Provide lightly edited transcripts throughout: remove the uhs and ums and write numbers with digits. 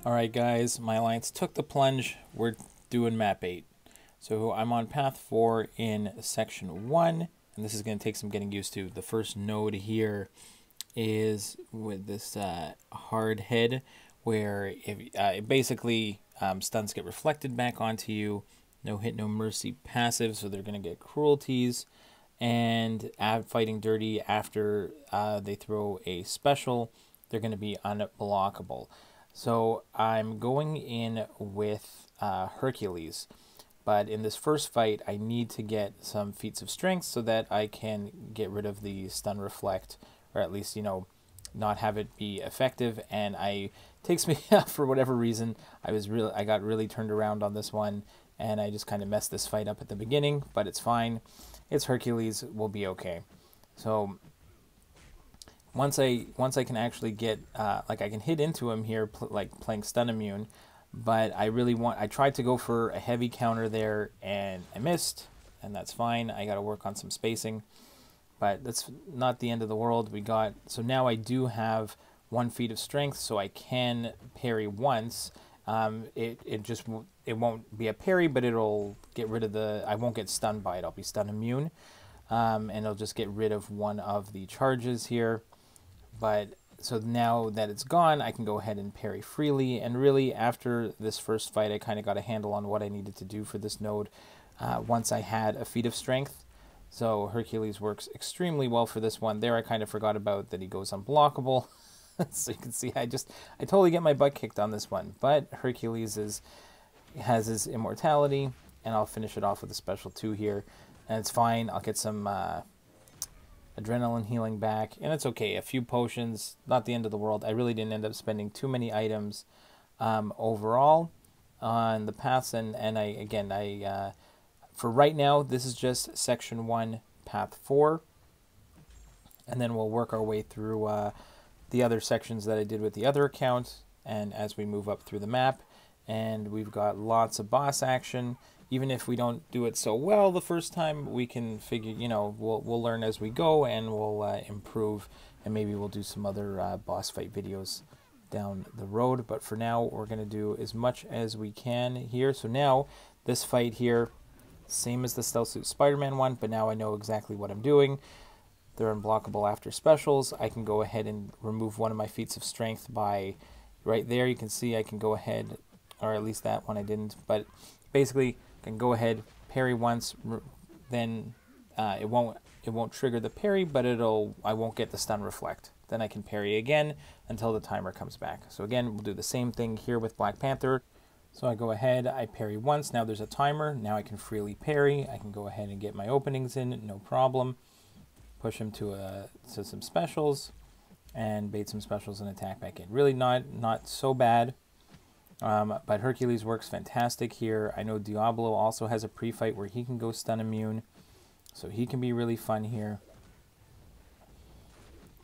Alright guys, my alliance took the plunge. We're doing map 8. So I'm on path 4 in section 1, and this is going to take some getting used to. The first node here is with this hard head, where if basically stuns get reflected back onto you. No hit, no mercy passive, so they're going to get cruelties. And fighting dirty after they throw a special, they're going to be unblockable. So I'm going in with Hercules, but in this first fight I need to get some feats of strength so that I can get rid of the stun reflect, or at least, you know, not have it be effective. And takes me for whatever reason, I got really turned around on this one, and I just kind of messed this fight up at the beginning, but it's fine. It's Hercules, we'll be okay. So once I can actually get like I can hit into him here, like playing stun immune, but I tried to go for a heavy counter there and I missed, and that's fine. I got to work on some spacing, but that's not the end of the world. So now I do have 1 feat of strength, so I can parry once. It won't be a parry, but it'll get rid of I won't get stunned by it. I'll be stun immune, and it'll just get rid of one of the charges here. But so now that it's gone, I can go ahead and parry freely. And really, after this first fight, I kind of got a handle on what I needed to do for this node once I had a feat of strength. So Hercules works extremely well for this one. There I kind of forgot about that he goes unblockable. So you can see I totally get my butt kicked on this one. But Hercules has his immortality, and I'll finish it off with a special 2 here. And it's fine. I'll get some adrenaline healing back, and it's okay. A few potions, not the end of the world. I really didn't end up spending too many items overall on the paths, and for right now, this is just section 1, path 4, and then we'll work our way through the other sections that I did with the other account, and as we move up through the map. And we've got lots of boss action. Even if we don't do it so well the first time, we can figure, you know, we'll learn as we go, and we'll improve, and maybe we'll do some other boss fight videos down the road. But for now, we're going to do as much as we can here. So now, this fight here, same as the Stealth Suit Spider-Man one, but now I know exactly what I'm doing. They're unblockable after specials. I can go ahead and remove one of my feats of strength by right there. You can see I can go ahead, or at least that one I didn't, but basically I can go ahead, parry once, then it won't trigger the parry, but I won't get the stun reflect. Then I can parry again until the timer comes back. So again, we'll do the same thing here with Black Panther. So I go ahead, I parry once, now there's a timer, now I can freely parry. I can go ahead and get my openings in, no problem. Push him to some specials, and bait some specials and attack back in. Really not so bad. But Hercules works fantastic here. I know Diablo also has a pre-fight where he can go stun immune, so he can be really fun here.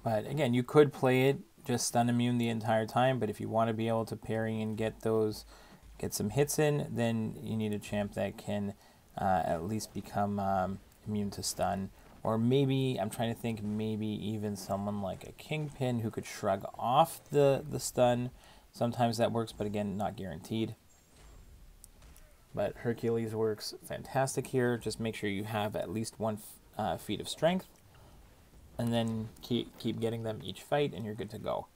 But again, you could play it just stun immune the entire time, but if you want to be able to parry and get some hits in, then you need a champ that can at least become immune to stun. Or maybe, I'm trying to think, maybe even someone like a Kingpin who could shrug off the stun. Sometimes that works, but again, not guaranteed. But Hercules works fantastic here. Just make sure you have at least 1 feat of strength, and then keep getting them each fight, and you're good to go.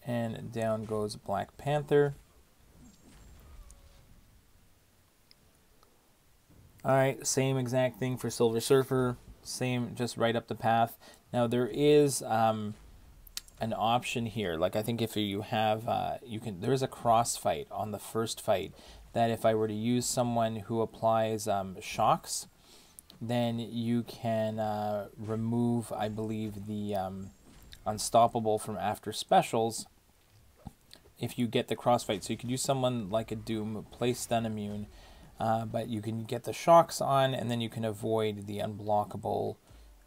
And down goes Black Panther. Alright, same exact thing for Silver Surfer. Same, just right up the path. Now there is an option here. Like, I think if you have, there's a cross fight on the first fight, that if I were to use someone who applies shocks, then you can remove, I believe, the unstoppable from after specials if you get the crossfight. So you could use someone like a Doom, play stun immune, but you can get the shocks on, and then you can avoid the unblockable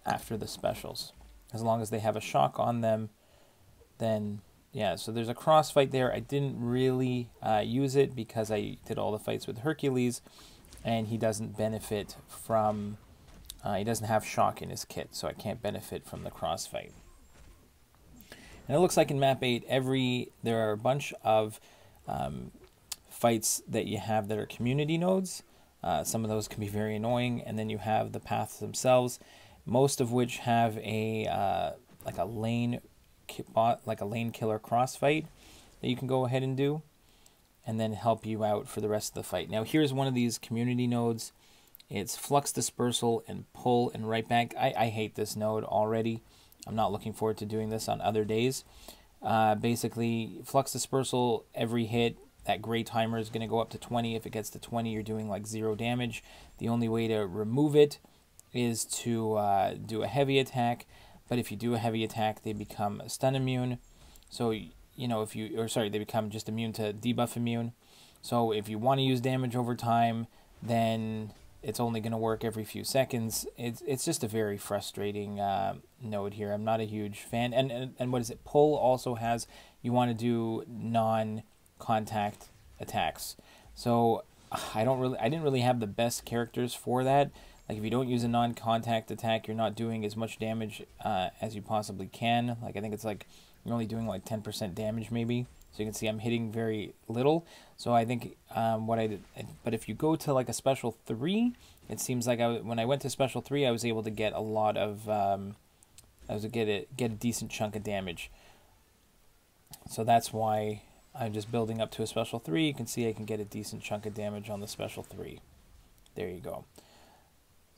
after the specials. As long as they have a shock on them, then yeah, so there's a crossfight there. I didn't really use it because I did all the fights with Hercules, and he doesn't benefit from He doesn't have shock in his kit, so I can't benefit from the crossfight. And it looks like in map 8, there are a bunch of fights that you have that are community nodes. Some of those can be very annoying, and then you have the paths themselves, most of which have a like a lane killer crossfight that you can go ahead and do, and then help you out for the rest of the fight. Now here's one of these community nodes. It's Flux Dispersal and Pull and Right Back. I hate this node already. I'm not looking forward to doing this on other days. Basically, Flux Dispersal, every hit, that gray timer is going to go up to 20. If it gets to 20, you're doing like 0 damage. The only way to remove it is to do a heavy attack. But if you do a heavy attack, they become stun immune. So, you know, they become just immune to debuff immune. So if you want to use damage over time, then it's only going to work every few seconds. It's just a very frustrating node here. I'm not a huge fan. And what is it? Pull also has, you want to do non-contact attacks. So I didn't really have the best characters for that. Like if you don't use a non-contact attack, you're not doing as much damage as you possibly can. Like I think it's like you're only doing like 10% damage maybe. So you can see I'm hitting very little. So I think but if you go to like a special 3, it seems like when I went to special 3, I was able to get a lot of, get a decent chunk of damage. So that's why I'm just building up to a special 3. You can see I can get a decent chunk of damage on the special 3. There you go.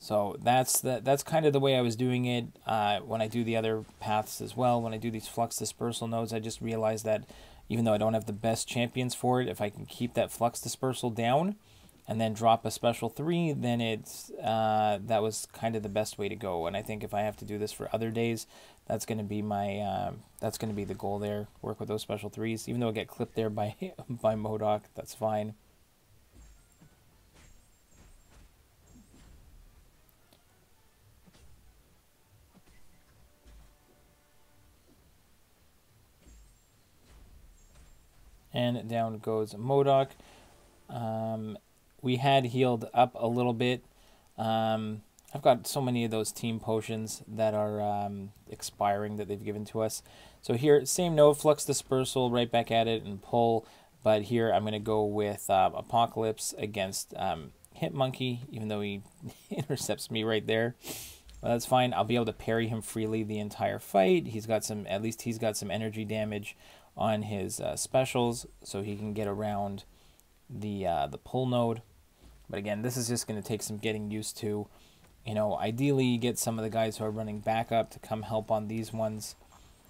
So that's kind of the way I was doing it when I do the other paths as well. When I do these Flux Dispersal nodes, I just realized that even though I don't have the best champions for it, if I can keep that Flux Dispersal down and then drop a special 3, then that was kind of the best way to go. And I think if I have to do this for other days, that's going to be the goal there. Work with those special 3s, even though I get clipped there by Modok. That's fine. And down goes Modok. We had healed up a little bit. I've got so many of those team potions that are expiring that they've given to us. So here, same node, Flux Dispersal, right back at it, and Pull. But here I'm going to go with Apocalypse against Hitmonkey, even though he intercepts me right there. Well, that's fine. I'll be able to parry him freely the entire fight. At least he's got some energy damage on his specials, so he can get around the pull node. But again, this is just going to take some getting used to. You know, ideally get some of the guys who are running backup to come help on these ones,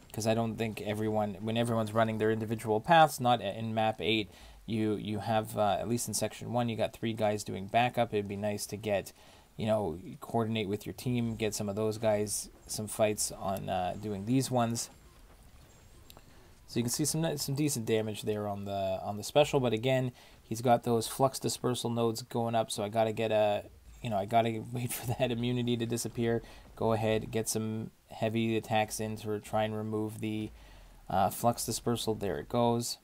because I don't think when everyone's running their individual paths, not in map 8, you have, at least in section 1, you got 3 guys doing backup. It'd be nice to get, you know, coordinate with your team, get some of those guys some fights on doing these ones. So you can see some decent damage there on the special, but again, he's got those Flux Dispersal nodes going up, so I gotta wait for that immunity to disappear. Go ahead, get some heavy attacks in to try and remove the Flux Dispersal. There it goes.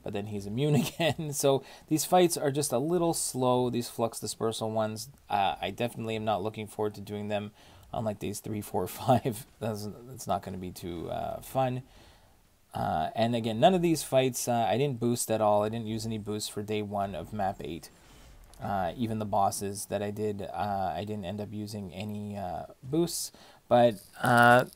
But then he's immune again. So these fights are just a little slow, these Flux Dispersal ones. I definitely am not looking forward to doing them on like these 3, 4, 5. It's not going to be too fun. And again, none of these fights, I didn't boost at all. I didn't use any boosts for day 1 of map 8. Even the bosses that I did, I didn't end up using any boosts. But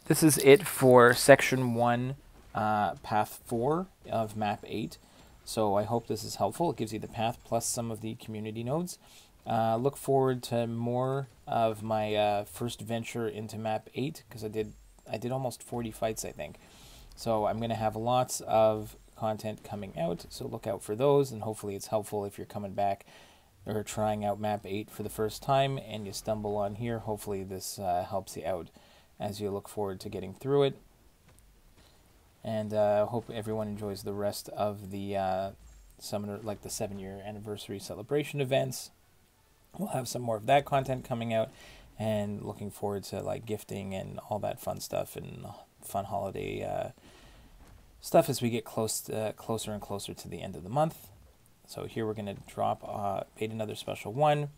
this is it for section 1, path 4 of map 8. So I hope this is helpful. It gives you the path plus some of the community nodes. Look forward to more of my first venture into map 8, because I did almost 40 fights, I think. So I'm going to have lots of content coming out, so look out for those, and hopefully it's helpful if you're coming back or trying out map 8 for the first time and you stumble on here. Hopefully this helps you out as you look forward to getting through it. And hope everyone enjoys the rest of the Summoner, like the 7-year anniversary celebration events. We'll have some more of that content coming out, and looking forward to like gifting and all that fun stuff and fun holiday stuff as we get closer and closer to the end of the month. So here we're going to drop another special 1.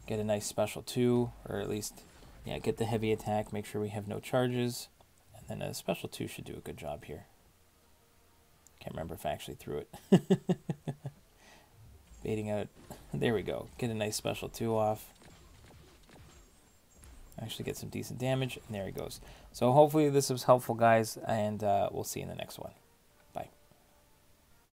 get a nice special 2, or at least, yeah, get the heavy attack, make sure we have no charges, and then a special 2 should do a good job here. Can't remember if I actually threw it. Baiting out. There we go. Get a nice special 2 off. Actually get some decent damage, and there he goes. So hopefully this was helpful, guys, and we'll see you in the next one.